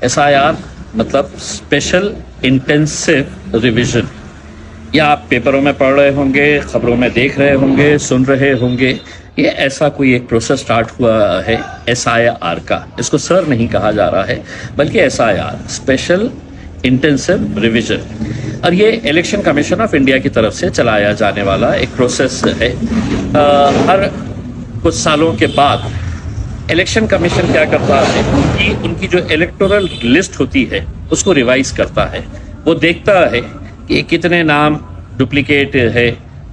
SIR मतलब special intensive revision. या आप पेपरों में पढ़ रहे होंगे, खबरों में देख रहे होंगे, सुन रहे होंगे, ये ऐसा कोई एक प्रोसेस स्टार्ट हुआ है SIR का। इसको सर नहीं कहा जा रहा है बल्कि SIR स्पेशल इंटेंसिव रिवीजन। और ये इलेक्शन कमीशन ऑफ इंडिया की तरफ से चलाया जाने वाला एक प्रोसेस है। हर कुछ सालों के बाद इलेक्शन कमीशन क्या करता है कि उनकी जो इलेक्टोरल लिस्ट होती है उसको रिवाइज करता है। वो देखता है कि कितने नाम डुप्लीकेट है,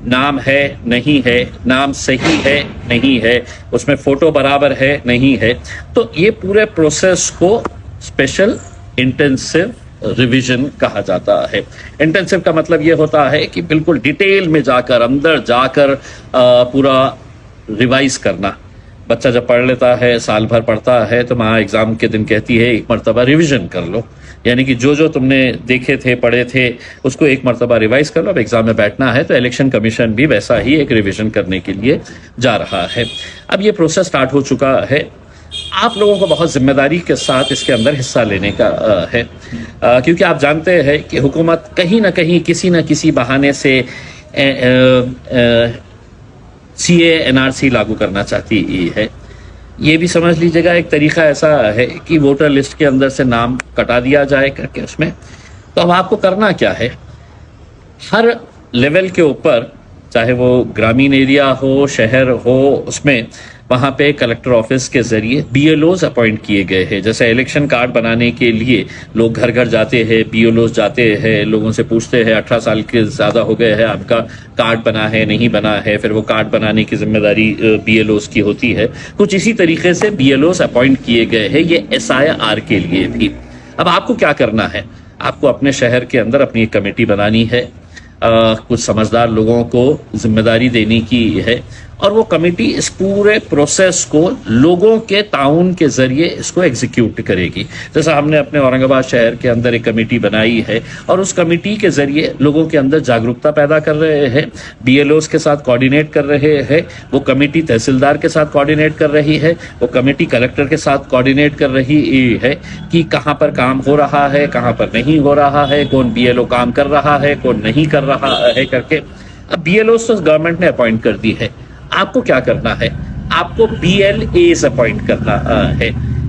नाम है नहीं है, नाम सही है नहीं है, उसमें फोटो बराबर है नहीं है। तो ये पूरे प्रोसेस को स्पेशल इंटेंसिव रिवीजन कहा जाता है। इंटेंसिव का मतलब ये होता है कि बिल्कुल डिटेल में जाकर, अंदर जाकर पूरा रिवाइज करना। बच्चा जब पढ़ लेता है, साल भर पढ़ता है, तो माँ एग्जाम के दिन कहती है एक मर्तबा रिवीजन कर लो, यानी कि जो जो तुमने देखे थे, पढ़े थे, उसको एक मर्तबा रिवाइज कर लो। अब एग्जाम में बैठना है तो इलेक्शन कमीशन भी वैसा ही एक रिवीजन करने के लिए जा रहा है। अब ये प्रोसेस स्टार्ट हो चुका है। आप लोगों को बहुत जिम्मेदारी के साथ इसके अंदर हिस्सा लेने का है, क्योंकि आप जानते हैं कि हुकूमत कहीं ना कहीं किसी न किसी बहाने से CA NRC लागू करना चाहती है। ये भी समझ लीजिएगा एक तरीका ऐसा है कि वोटर लिस्ट के अंदर से नाम कटा दिया जाए करके उसमें। तो अब आपको करना क्या है, हर लेवल के ऊपर, चाहे वो ग्रामीण एरिया हो, शहर हो, उसमें वहाँ पे कलेक्टर ऑफिस के जरिए BLOs अपॉइंट किए गए हैं। जैसे इलेक्शन कार्ड बनाने के लिए लोग घर घर जाते हैं, BLOs जाते हैं, लोगों से पूछते हैं 18 साल के ज़्यादा हो गए हैं, आपका कार्ड बना है नहीं बना है, फिर वो कार्ड बनाने की जिम्मेदारी BLOs की होती है। कुछ इसी तरीके से BLOs अपॉइंट किए गए हैं ये SIR के लिए भी। अब आपको क्या करना है, आपको अपने शहर के अंदर अपनी एक कमेटी बनानी है, कुछ समझदार लोगों को जिम्मेदारी देने की है, और वो कमेटी इस पूरे प्रोसेस को लोगों के ताउन के जरिए इसको एग्जीक्यूट करेगी। जैसा हमने अपने औरंगाबाद शहर के अंदर एक कमेटी बनाई है और उस कमेटी के जरिए लोगों के अंदर जागरूकता पैदा कर रहे हैं, BLOs के साथ कोऑर्डिनेट कर रहे हैं, वो कमेटी तहसीलदार के साथ कोऑर्डिनेट कर रही है, वो कमेटी कलेक्टर के साथ कोऑर्डिनेट कर रही है कि कहाँ पर काम हो रहा है, कहाँ पर नहीं हो रहा है, कौन BLO काम कर रहा है, कौन नहीं कर रहा है करके। अब BLOs तो गवर्नमेंट ने अपॉइंट कर दी है, आपको क्या करना है, आपको BLAs अपॉइंट करना है।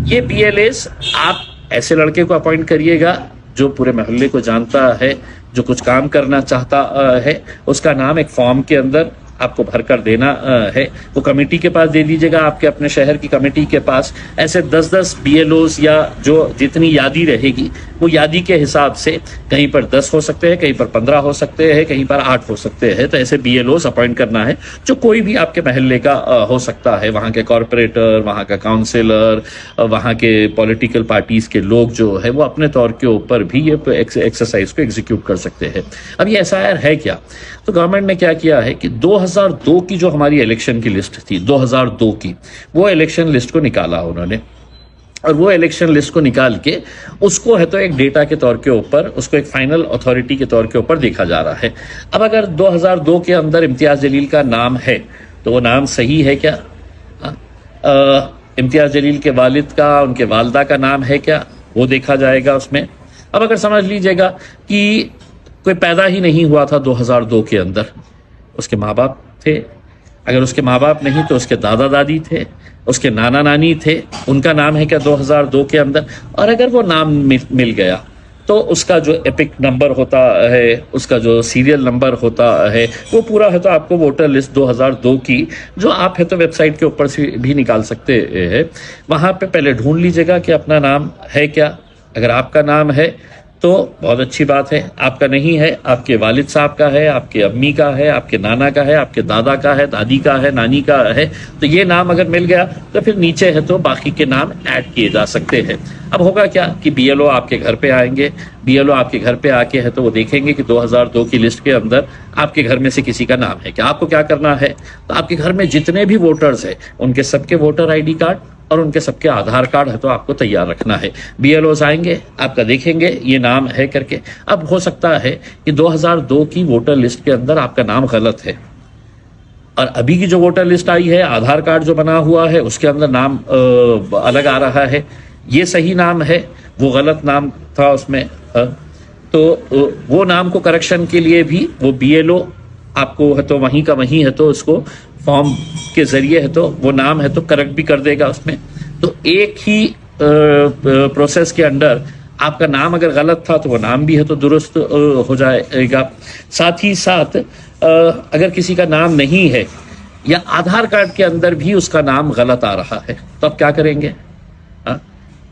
ये BLAs आप ऐसे लड़के को अपॉइंट करिएगा जो पूरे मोहल्ले को जानता है, जो कुछ काम करना चाहता है। उसका नाम एक फॉर्म के अंदर आपको भरकर देना है, वो कमेटी के पास दे दीजिएगा, आपके अपने शहर की कमेटी के पास। ऐसे 10-10 BLOs या जो जितनी यादी रहेगी वो यादी के हिसाब से कहीं पर 10 हो सकते हैं, कहीं पर 15 हो सकते हैं, कहीं पर 8 हो सकते हैं। तो ऐसे BLOs अपॉइंट करना है जो कोई भी आपके महल्ले का हो सकता है, वहाँ के कॉरपोरेटर, वहाँ का काउंसिलर, वहाँ के पॉलिटिकल पार्टीज के लोग जो है वो अपने तौर के ऊपर भी ये एक्सरसाइज को एग्जीक्यूट कर सकते हैं। अब ये SIR है क्या, तो गवर्नमेंट ने क्या किया है कि 2002 की जो हमारी इलेक्शन की लिस्ट थी, 2002 की, वो इलेक्शन लिस्ट को निकाला उन्होंने, और वो इलेक्शन लिस्ट को निकाल के उसको है तो एक डेटा के तौर के ऊपर, उसको एक फाइनल अथॉरिटी के तौर के ऊपर देखा जा रहा है। अब अगर 2002 के अंदर इम्तियाज जलील का नाम है तो वो नाम सही है क्या, इम्तियाज जलील के वालिद का, उनके वालदा का नाम है क्या, वो देखा जाएगा उसमें। अब अगर समझ लीजिएगा कि कोई पैदा ही नहीं हुआ था 2002 के अंदर, उसके माँ बाप थे, अगर उसके माँ बाप नहीं तो उसके दादा दादी थे, उसके नाना नानी थे, उनका नाम है क्या 2002 के अंदर। और अगर वो नाम मिल गया तो उसका जो एपिक नंबर होता है, उसका जो सीरियल नंबर होता है, वो पूरा है तो आपको वोटर लिस्ट 2002 की, जो आप है तो वेबसाइट के ऊपर से भी निकाल सकते हैं, वहाँ पे पहले ढूंढ लीजिएगा कि अपना नाम है क्या। अगर आपका नाम है तो बहुत अच्छी बात है, आपका नहीं है, आपके वालिद साहब का है, आपके अम्मी का है, आपके नाना का है, आपके दादा का है, दादी का है, नानी का है, तो ये नाम अगर मिल गया तो फिर नीचे है तो बाकी के नाम ऐड किए जा सकते हैं। अब होगा क्या कि BLO आपके घर पे आएंगे, BLO आपके घर पे आके है तो वो देखेंगे कि 2002 की लिस्ट के अंदर आपके घर में से किसी का नाम है क्या। आपको क्या करना है, तो आपके घर में जितने भी वोटर्स हैं उनके सबके वोटर ID कार्ड और उनके सबके आधार कार्ड है तो आपको तैयार रखना है। BLOs आएंगे, आपका देखेंगे ये नाम है करके। अब हो सकता है कि 2002 की वोटर लिस्ट के अंदर आपका नाम गलत है और अभी की जो वोटर लिस्ट आई है, आधार कार्ड जो बना हुआ है उसके अंदर नाम अलग आ रहा है, ये सही नाम है, वो गलत नाम था उसमें। तो वो नाम को करेक्शन के लिए भी वो BLO आपको है तो वहीं का वहीं है तो उसको फॉर्म के जरिए है तो वो नाम है तो करेक्ट भी कर देगा उसमें। तो एक ही प्रोसेस के अंडर आपका नाम अगर गलत था तो वो नाम भी है तो दुरुस्त हो जाएगा। साथ ही साथ अगर किसी का नाम नहीं है या आधार कार्ड के अंदर भी उसका नाम गलत आ रहा है तो आप क्या करेंगे?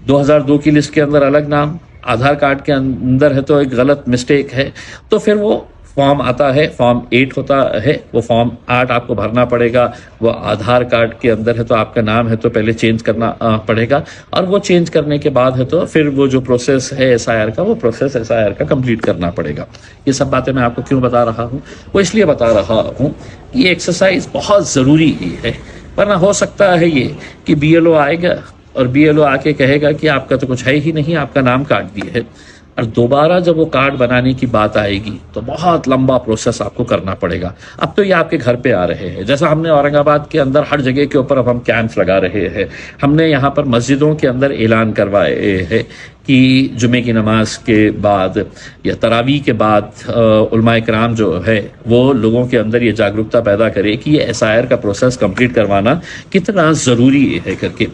2002 की लिस्ट के अंदर अलग नाम, आधार कार्ड के अंदर है तो एक गलत मिस्टेक है, तो फिर वो फॉर्म आता है, फॉर्म 8 होता है, वो फॉर्म 8 आपको भरना पड़ेगा। वो आधार कार्ड के अंदर है तो आपका नाम है तो पहले चेंज करना पड़ेगा, और वो चेंज करने के बाद है तो फिर वो जो प्रोसेस है SIR का, वो प्रोसेस SIR का कंप्लीट करना पड़ेगा। ये सब बातें मैं आपको क्यों बता रहा हूँ? वो इसलिए बता रहा हूँ कि ये एक्सरसाइज बहुत ज़रूरी है, वरना हो सकता है ये कि BLO आएगा और BLO आके कहेगा कि आपका तो कुछ है ही नहीं, आपका नाम काट दिया है, और दोबारा जब वो कार्ड बनाने की बात आएगी तो बहुत लंबा प्रोसेस आपको करना पड़ेगा। अब तो ये आपके घर पे आ रहे हैं, जैसा हमने औरंगाबाद के अंदर हर जगह के ऊपर अब हम कैंप्स लगा रहे हैं, हमने यहाँ पर मस्जिदों के अंदर ऐलान करवाए हैं कि जुमे की नमाज के बाद या तरावी के बाद उलमाए कराम जो है वो लोगों के अंदर ये जागरूकता पैदा करे कि ये SIR का प्रोसेस कंप्लीट करवाना कितना ज़रूरी है करके।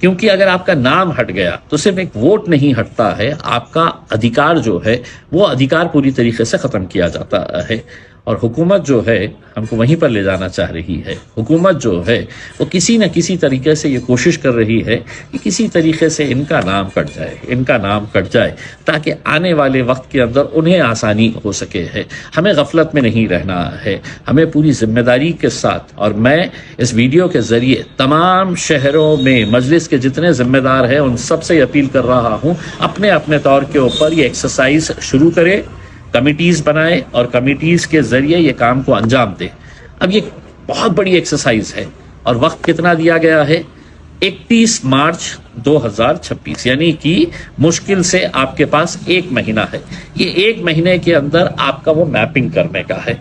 क्योंकि अगर आपका नाम हट गया तो सिर्फ एक वोट नहीं हटता है, आपका अधिकार जो है वो अधिकार पूरी तरीके से ख़त्म किया जाता है। और हुकूमत जो है हमको वहीं पर ले जाना चाह रही है। हुकूमत जो है वो किसी न किसी तरीके से ये कोशिश कर रही है कि किसी तरीके से इनका नाम कट जाए, इनका नाम कट जाए, ताकि आने वाले वक्त के अंदर उन्हें आसानी हो सके है। हमें गफलत में नहीं रहना है, हमें पूरी जिम्मेदारी के साथ, और मैं इस वीडियो के ज़रिए तमाम शहरों में मजलिस के जितने ज़िम्मेदार हैं उन सब से अपील कर रहा हूँ, अपने अपने तौर के ऊपर ये एक्सरसाइज शुरू करें, कमिटीज़ बनाए और कमिटीज़ के ज़रिए ये काम को अंजाम दे। अब ये बहुत बड़ी एक्सरसाइज है और वक्त कितना दिया गया है? 31 मार्च 2026, यानी कि मुश्किल से आपके पास 1 महीना है। ये 1 महीने के अंदर आपका वो मैपिंग करने का है।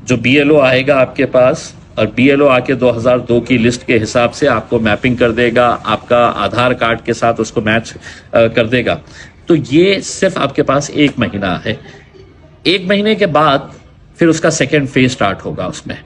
जो BLO आएगा आपके पास, और BLO आके 2002 की लिस्ट के हिसाब से आपको मैपिंग कर देगा, आपका आधार कार्ड के साथ उसको मैच कर देगा। तो ये सिर्फ आपके पास 1 महीना है। 1 महीने के बाद फिर उसका सेकेंड फेज स्टार्ट होगा उसमें।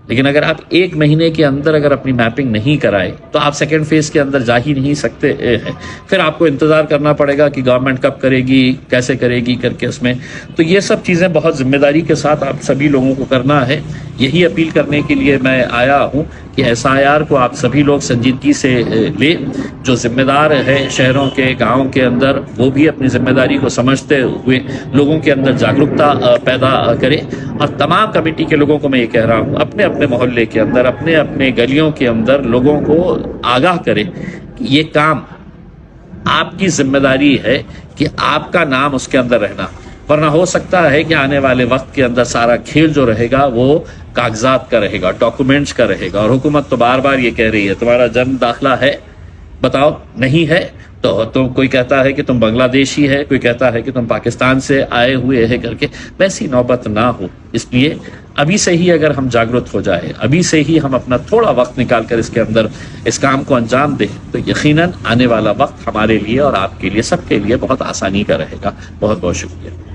लेकिन अगर आप 1 महीने के अंदर अगर अपनी मैपिंग नहीं कराए तो आप सेकेंड फेज के अंदर जा ही नहीं सकते हैं। फिर आपको इंतज़ार करना पड़ेगा कि गवर्नमेंट कब करेगी, कैसे करेगी करके उसमें। तो ये सब चीज़ें बहुत जिम्मेदारी के साथ आप सभी लोगों को करना है। यही अपील करने के लिए मैं आया हूँ कि SIR को आप सभी लोग संजीदगी से ले। जो जिम्मेदार है शहरों के, गाँव के अंदर, वो भी अपनी जिम्मेदारी को समझते हुए लोगों के अंदर जागरूकता पैदा करे। और तमाम कमेटी के लोगों को मैं ये कह रहा हूँ, अपने अपने मोहल्ले के अंदर, अपने अपने गलियों के अंदर लोगों को आगाह करें कि ये काम आपकी जिम्मेदारी है कि आपका नाम उसके अंदर रहना। वरना हो सकता है कि आने वाले वक्त के अंदर सारा खेल जो रहेगा वो कागजात का रहेगा, डॉक्यूमेंट्स का रहेगा। और हुकूमत तो बार बार ये कह रही है तुम्हारा जन्म दाखिला है, बताओ, नहीं है तो कोई कहता है कि तुम बांग्लादेशी है, कोई कहता है कि तुम पाकिस्तान से आए हुए है करके। वैसी नौबत ना हो, इसलिए अभी से ही अगर हम जागरूक हो जाए, अभी से ही हम अपना थोड़ा वक्त निकाल कर इसके अंदर इस काम को अंजाम दें, तो यकीनन आने वाला वक्त हमारे लिए और आपके लिए, सबके लिए बहुत आसानी का रहेगा। बहुत बहुत शुक्रिया।